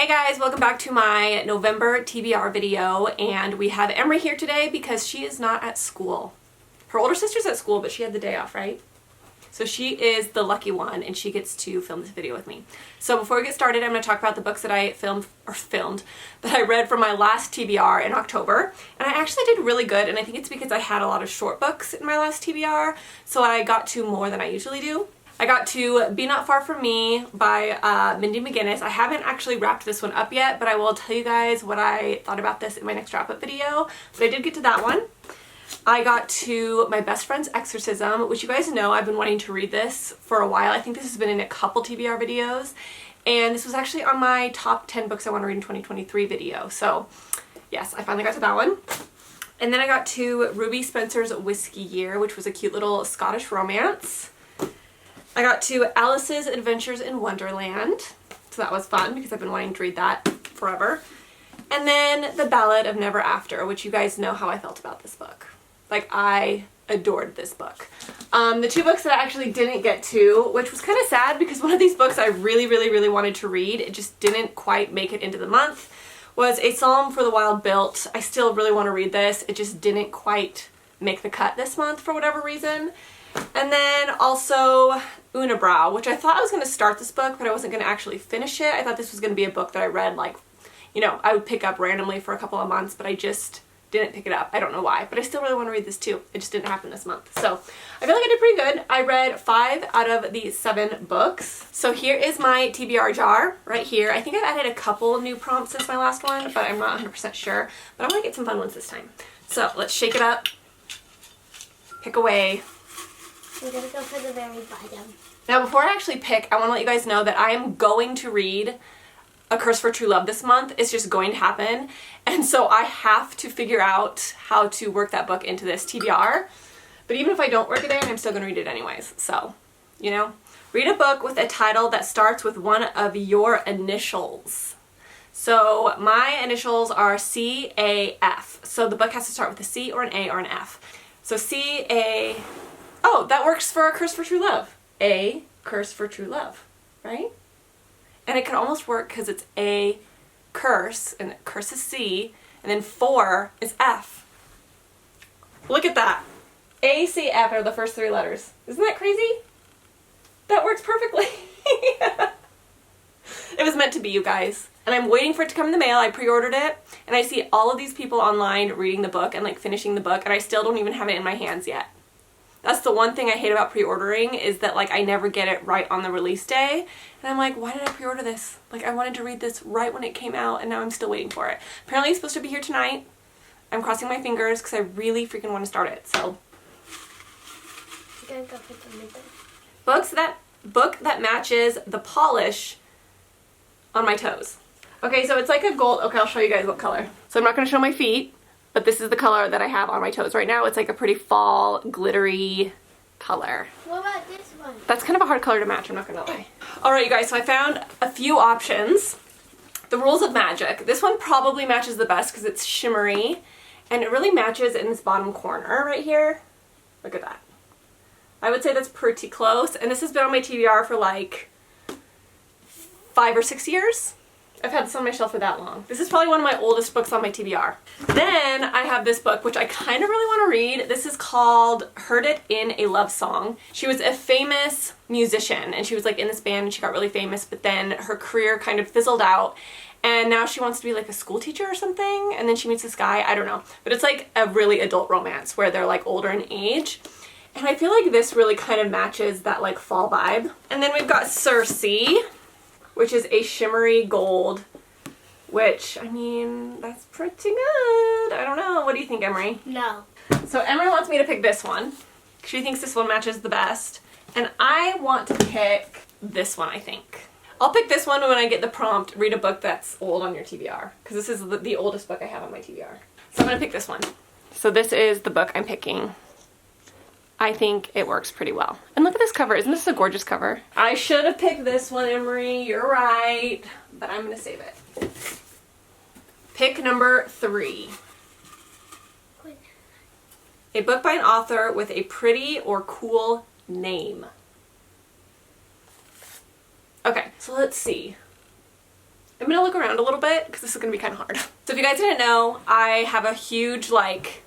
Hey guys, welcome back to my November TBR video, and we have Emery here today because she is not at school. Her older sister's at school, but she had the day off, right? So she is the lucky one, and she gets to film this video with me. So before we get started, I'm going to talk about the books that I that I read from my last TBR in October. And I actually did really good, and I think it's because I had a lot of short books in my last TBR, so I got to more than I usually do. I got to Be Not Far From Me by Mindy McGinnis. I haven't actually wrapped this one up yet, but I will tell you guys what I thought about this in my next wrap-up video. But I did get to that one. I got to My Best Friend's Exorcism, which you guys know I've been wanting to read this for a while. I think this has been in a couple TBR videos, and this was actually on my top 10 books I want to read in 2023 video. So yes, I finally got to that one. And then I got to Ruby Spencer's Whiskey Year, which was a cute little Scottish romance. I got to Alice's Adventures in Wonderland, so that was fun because I've been wanting to read that forever. And then The Ballad of Never After, which you guys know how I felt about this book. Like, I adored this book. The two books that I actually didn't get to, which was kind of sad because one of these books I really wanted to read, it just didn't quite make it into the month, was A Psalm for the Wild Built. I still really want to read this. It just didn't quite make the cut this month for whatever reason. And then also Unibrow, which I thought I was going to start this book, but I wasn't going to actually finish it. I thought this was going to be a book that I read, like, you know, I would pick up randomly for a couple of months, but I just didn't pick it up. I don't know why, but I still really want to read this too. It just didn't happen this month. So I feel like I did pretty good. I read 5 out of the 7 books. So here is my TBR jar right here. I think I've added a couple new prompts since my last one, but I'm not 100% sure. But I want to get some fun ones this time. So let's shake it up. Pick away. We're going to go for the very bottom. Now before I actually pick, I want to let you guys know that I am going to read A Curse for True Love this month. It's just going to happen. And so I have to figure out how to work that book into this TBR. But even if I don't work it in, I'm still going to read it anyways. So, you know, read a book with a title that starts with one of your initials. So my initials are C-A-F. So the book has to start with a C or an A or an F. So C-A... Oh, that works for A Curse for True Love. A Curse for True Love, right? And it could almost work because it's A curse, and curse is C, and then 4 is F. Look at that. A, C, F are the first 3 letters. Isn't that crazy? That works perfectly. It was meant to be, you guys. And I'm waiting for it to come in the mail. I pre-ordered it, and I see all of these people online reading the book and like finishing the book, and I still don't even have it in my hands yet. That's the one thing I hate about pre-ordering, is that like I never get it right on the release day. And I'm like, why did I pre-order this? Like, I wanted to read this right when it came out, and now I'm still waiting for it. Apparently it's supposed to be here tonight. I'm crossing my fingers because I really freaking want to start it. So You're going to go for the middle. book that matches the polish on my toes. Okay, so it's like a gold. Okay, I'll show you guys what color. So I'm not going to show my feet, but this is the color that I have on my toes right now. It's like a pretty fall, glittery color. What about this one? That's kind of a hard color to match, I'm not gonna lie. Alright you guys, so I found a few options. The Rules of Magic. This one probably matches the best because it's shimmery, and it really matches in this bottom corner right here. Look at that. I would say that's pretty close, and this has been on my TBR for like 5 or 6 years. I've had this on my shelf for that long. This is probably one of my oldest books on my TBR. Then I have this book, which I kind of really want to read. This is called Heard It in a Love Song. She was a famous musician, and she was like in this band, and she got really famous, but then her career kind of fizzled out, and now she wants to be like a school teacher or something, and then she meets this guy, I don't know. But it's like a really adult romance where they're like older in age. And I feel like this really kind of matches that like fall vibe. And then we've got Circe, which is a shimmery gold, which, I mean, that's pretty good. I don't know. What do you think, Emery? No. So Emery wants me to pick this one. She thinks this one matches the best. And I want to pick this one, I think. I'll pick this one when I get the prompt, read a book that's old on your TBR. Because this is the oldest book I have on my TBR. So I'm going to pick this one. So this is the book I'm picking. I think it works pretty well. And look at this cover. Isn't this a gorgeous cover? I should have picked this one, Emery. You're right. But I'm going to save it. Pick number 3. A book by an author with a pretty or cool name. Okay, so let's see. I'm gonna look around a little bit because this is gonna be kind of hard. So if you guys didn't know, I have a huge like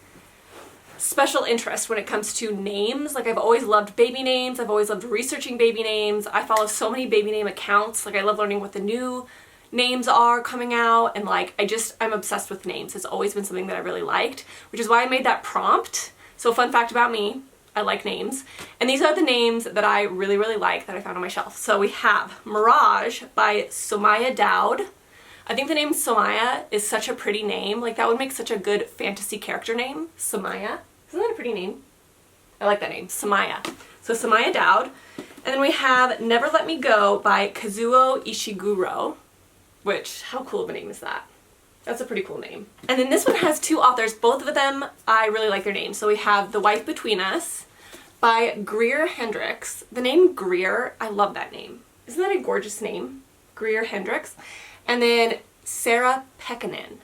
special interest when it comes to names. Like I've always loved baby names. I've always loved researching baby names. I follow so many baby name accounts. Like I love learning what the new names are coming out, and like I'm obsessed with names. It's always been something that I really liked, which is why I made that prompt. So fun fact about me, I like names. And these are the names that I really, really like that I found on my shelf. So we have Mirage by Somaya Dowd. I think the name Somaya is such a pretty name. Like that would make such a good fantasy character name. Somaya. Isn't that a pretty name? I like that name, Somaya. So Somaya Dowd. And then we have Never Let Me Go by Kazuo Ishiguro, which, how cool of a name is that? That's a pretty cool name. And then this one has two authors. Both of them, I really like their names. So we have The Wife Between Us by Greer Hendricks. The name Greer, I love that name. Isn't that a gorgeous name? Greer Hendricks. And then Sarah Pekkanen.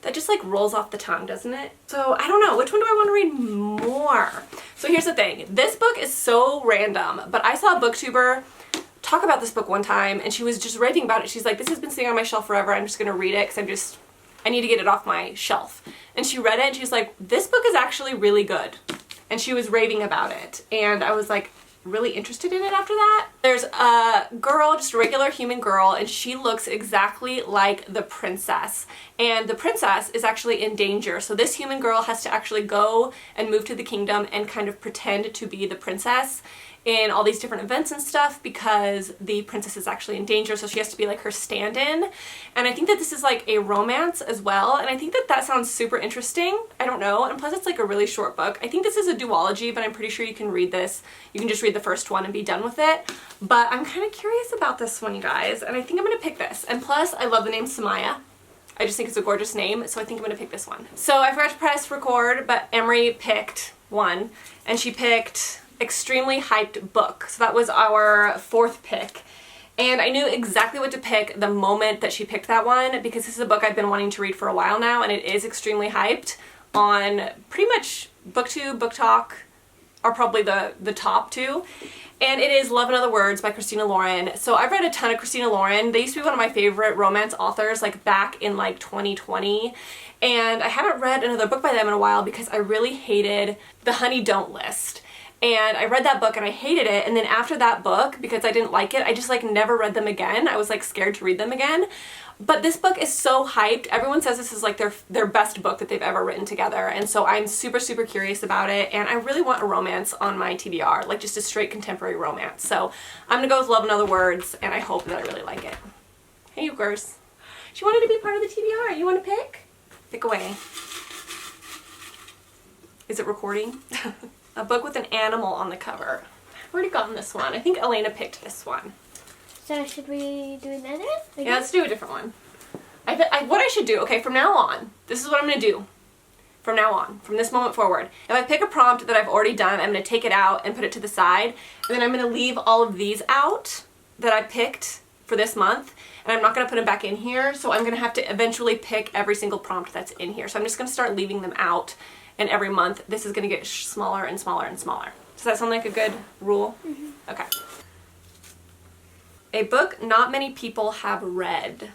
That just like rolls off the tongue, doesn't it? So I don't know, which one do I want to read more? So here's the thing. This book is so random, but I saw a booktuber talk about this book one time and she was just raving about it. She's like, this has been sitting on my shelf forever. I'm just going to read it because I need to get it off my shelf. And she read it and she's like, this book is actually really good. And she was raving about it. And I was like really interested in it after that. There's a girl, just a regular human girl, and she looks exactly like the princess. And the princess is actually in danger. So this human girl has to actually go and move to the kingdom and kind of pretend to be the princess in all these different events and stuff because the princess is actually in danger, so she has to be like her stand-in. And I think that this is like a romance as well, and I think that that sounds super interesting. I don't know, and plus it's like a really short book. I think this is a duology, but I'm pretty sure you can read this. You can just read the first one and be done with it. But I'm kind of curious about this one, you guys, and I think I'm gonna pick this. And plus, I love the name Somaya. I just think it's a gorgeous name, so I think I'm gonna pick this one. So I forgot to press record, but Emery picked one, and she picked Extremely Hyped Book. So that was our fourth pick. And I knew exactly what to pick the moment that she picked that one because this is a book I've been wanting to read for a while now, and it is extremely hyped on pretty much BookTube, BookTok are probably the top two. And it is Love in Other Words by Christina Lauren. So I've read a ton of Christina Lauren. They used to be one of my favorite romance authors like back in like 2020. And I haven't read another book by them in a while because I really hated The Honey Don't List. And I read that book and I hated it, and then after that book, because I didn't like it, I just like never read them again. I was like scared to read them again. But this book is so hyped. Everyone says this is like their best book that they've ever written together, and so I'm super, super curious about it, and I really want a romance on my TBR, like just a straight contemporary romance. So I'm gonna go with Love in Other Words, and I hope that I really like it. Hey, you girls. She wanted to be part of the TBR. You want to pick? Pick away. Is it recording? A book with an animal on the cover. I've already gotten this one. I think Elena picked this one. So should we do another one? Yeah, let's do a different one. What I should do, okay, from now on, this is what I'm going to do. From now on, from this moment forward. If I pick a prompt that I've already done, I'm going to take it out and put it to the side. And then I'm going to leave all of these out that I picked for this month. And I'm not going to put them back in here. So I'm going to have to eventually pick every single prompt that's in here. So I'm just going to start leaving them out. And every month, this is going to get smaller and smaller and smaller. Does that sound like a good rule? Mm-hmm. Okay. A book not many people have read.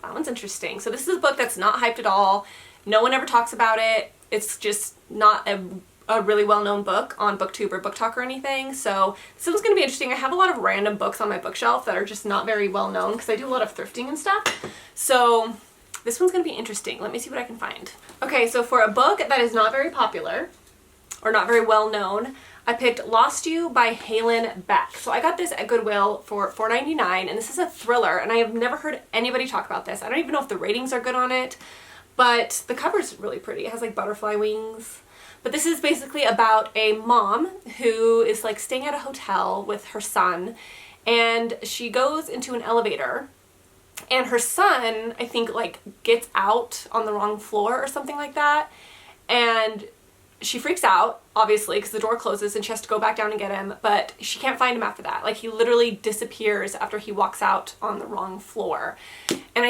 That one's interesting. So this is a book that's not hyped at all. No one ever talks about it. It's just not a really well-known book on BookTube or BookTok or anything. So this one's going to be interesting. I have a lot of random books on my bookshelf that are just not very well-known because I do a lot of thrifting and stuff. So this one's going to be interesting. Let me see what I can find. Okay, so for a book that is not very popular or not very well known, I picked Lost You by Halen Beck. So I got this at Goodwill for $4.99, and this is a thriller, and I have never heard anybody talk about this. I don't even know if the ratings are good on it, but the cover's really pretty. It has like butterfly wings. But this is basically about a mom who is like staying at a hotel with her son, and she goes into an elevator. And her son, I think, like, gets out on the wrong floor or something like that. And she freaks out, obviously, because the door closes and she has to go back down and get him. But she can't find him after that. Like, he literally disappears after he walks out on the wrong floor. And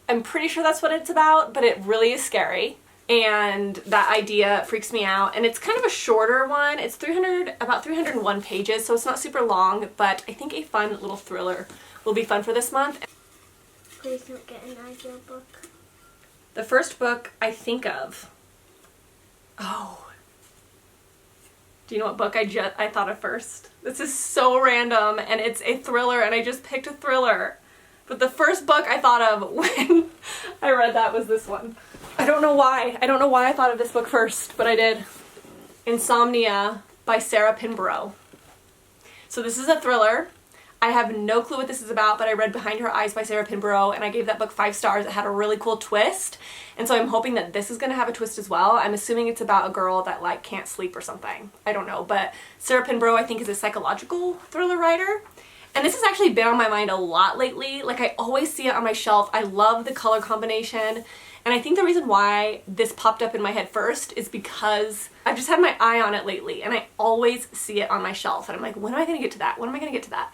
I'm pretty sure that's what it's about, but it really is scary. And that idea freaks me out. And it's kind of a shorter one. It's about 301 pages, so it's not super long, but I think a fun little thriller will be fun for this month. Please don't get an ideal book. The first book I think of. Oh. Do you know what book I thought of first? This is so random, and it's a thriller, and I just picked a thriller. But the first book I thought of when I read that was this one. I don't know why. I don't know why I thought of this book first, but I did. Insomnia by Sarah Pinborough. So this is a thriller. I have no clue what this is about, but I read Behind Her Eyes by Sarah Pinborough, and I gave that book 5 stars. It had a really cool twist, and so I'm hoping that this is going to have a twist as well. I'm assuming it's about a girl that like can't sleep or something. I don't know, but Sarah Pinborough I think is a psychological thriller writer. And this has actually been on my mind a lot lately. Like, I always see it on my shelf. I love the color combination. And I think the reason why this popped up in my head first is because I've just had my eye on it lately, and I always see it on my shelf. And I'm like, when am I going to get to that? When am I going to get to that?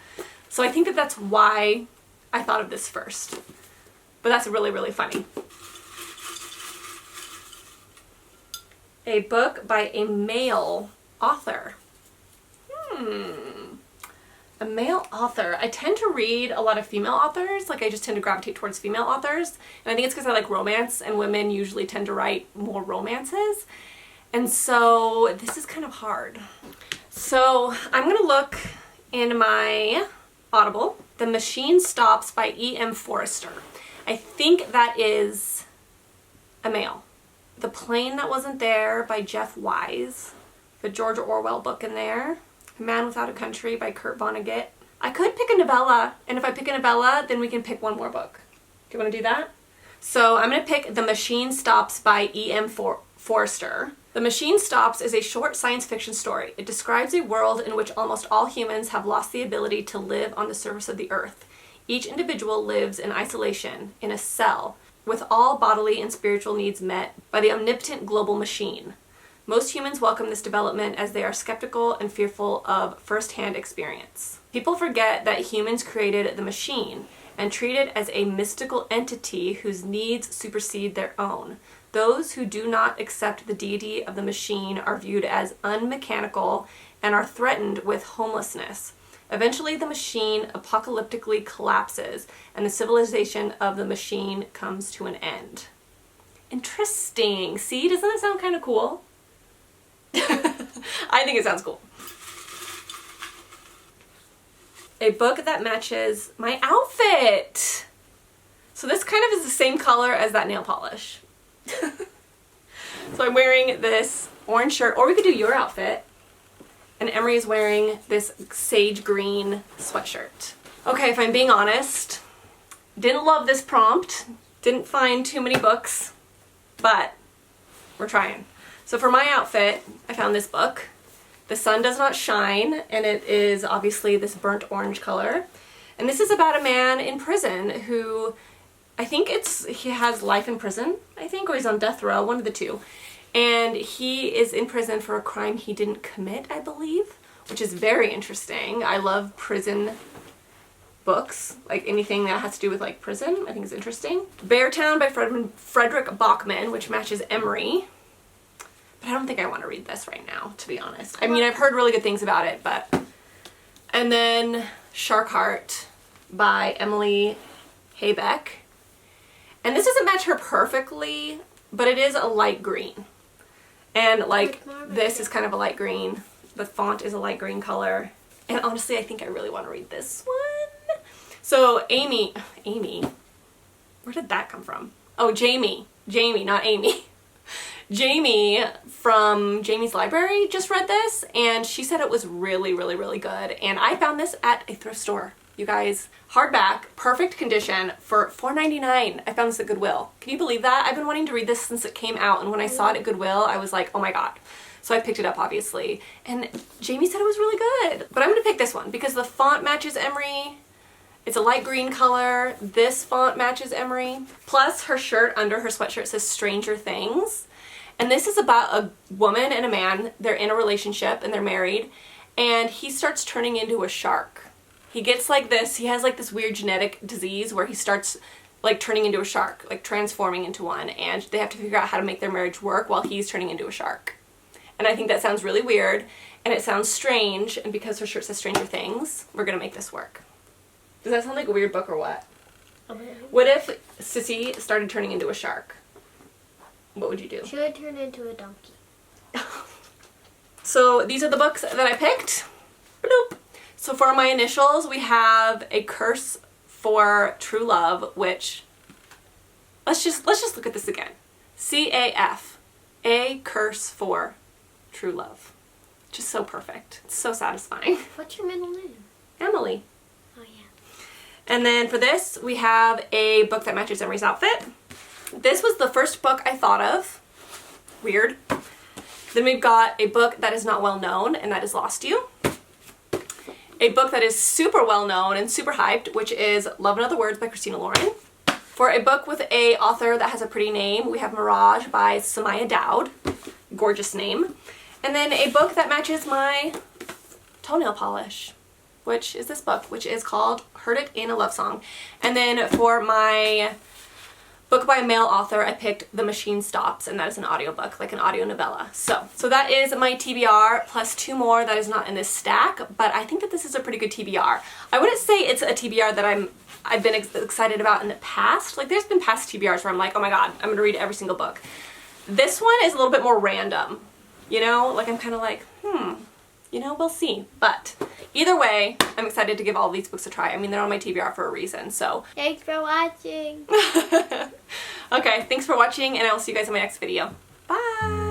So I think that that's why I thought of this first. But that's really, really funny. A book by a male author. A male author. I tend to read a lot of female authors. Like, I just tend to gravitate towards female authors. And I think it's because I like romance, and women usually tend to write more romances. And so this is kind of hard. So I'm going to look in my Audible. The Machine Stops by E.M. Forrester. I think that is a male. The Plane That Wasn't There by Jeff Wise. The George Orwell book in there. Man Without a Country by Kurt Vonnegut. I could pick a novella, and if I pick a novella, then we can pick one more book. Do you want to do that? So I'm going to pick The Machine Stops by E.M. Forrester. The Machine Stops is a short science fiction story. It describes a world in which almost all humans have lost the ability to live on the surface of the earth. Each individual lives in isolation, in a cell, with all bodily and spiritual needs met by the omnipotent global machine. Most humans welcome this development as they are skeptical and fearful of first-hand experience. People forget that humans created the machine and treat it as a mystical entity whose needs supersede their own. Those who do not accept the deity of the machine are viewed as unmechanical and are threatened with homelessness. Eventually, the machine apocalyptically collapses and the civilization of the machine comes to an end. Interesting. See, doesn't that sound kind of cool? I think it sounds cool. A book that matches my outfit. So this kind of is the same color as that nail polish. So I'm wearing this orange shirt, or we could do your outfit. And Emery is wearing this sage green sweatshirt. Okay, if I'm being honest, didn't love this prompt. Didn't find too many books, but we're trying. So for my outfit, I found this book. The Sun Does Not Shine, and it is obviously this burnt orange color. And this is about a man in prison who, I think he has life in prison, I think, or he's on death row, one of the two. And he is in prison for a crime he didn't commit, I believe, which is very interesting. I love prison books, like anything that has to do with like prison, I think is interesting. Beartown by Frederick Bachman, which matches Emery. But I don't think I want to read this right now, to be honest. I mean, I've heard really good things about it, but... And then Shark Heart by Emily Haybeck. And this doesn't match her perfectly, but it is a light green. And like, this is kind of a light green. The font is a light green color. And honestly, I think I really want to read this one. So Amy, where did that come from? Oh, Jamie, not Amy. Jamie from Jamie's Library just read this, and she said it was really, really, really good. And I found this at a thrift store, you guys. Hardback, perfect condition for $4.99. I found this at Goodwill. Can you believe that? I've been wanting to read this since it came out, and when I saw it at Goodwill, I was like, oh my god. So I picked it up, obviously. And Jamie said it was really good. But I'm going to pick this one because the font matches Emery. It's a light green color. This font matches Emery. Plus, her shirt under her sweatshirt says Stranger Things. And this is about a woman and a man. They're in a relationship and they're married. And he starts turning into a shark. He gets like this. He has like this weird genetic disease where he starts like turning into a shark, like transforming into one. And they have to figure out how to make their marriage work while he's turning into a shark. And I think that sounds really weird. And it sounds strange. And because her shirt says Stranger Things, we're going to make this work. Does that sound like a weird book or what? What if Sissy started turning into a shark? What would you do? She would turn into a donkey. So these are the books that I picked. Bloop. So for my initials, we have A Curse for True Love, which let's just look at this again. CAF, A Curse for True Love. Just so perfect. It's so satisfying. What's your middle name? Emily. Oh yeah. And then for this, we have a book that matches Emery's outfit. This was the first book I thought of. Weird. Then we've got a book that is not well known, and that is Lost You. A book that is super well known and super hyped, which is Love and Other Words by Christina Lauren. For a book with a author that has a pretty name, we have Mirage by Samaya Dowd. Gorgeous name. And then a book that matches my toenail polish, which is this book, which is called Heard It in a Love Song. And then for my book by a male author, I picked The Machine Stops, and that is an audiobook, like an audio novella. So that is my TBR plus 2 more that is not in this stack, but I think that this is a pretty good TBR. I wouldn't say it's a TBR that I've been excited about in the past. Like, there's been past TBRs where I'm like, oh my god, I'm gonna read every single book. This one is a little bit more random, you know? Like, I'm kind of like, you know, we'll see. But either way, I'm excited to give all of these books a try. I mean, they're on my TBR for a reason, so. Thanks for watching. Okay, thanks for watching, and I will see you guys in my next video. Bye!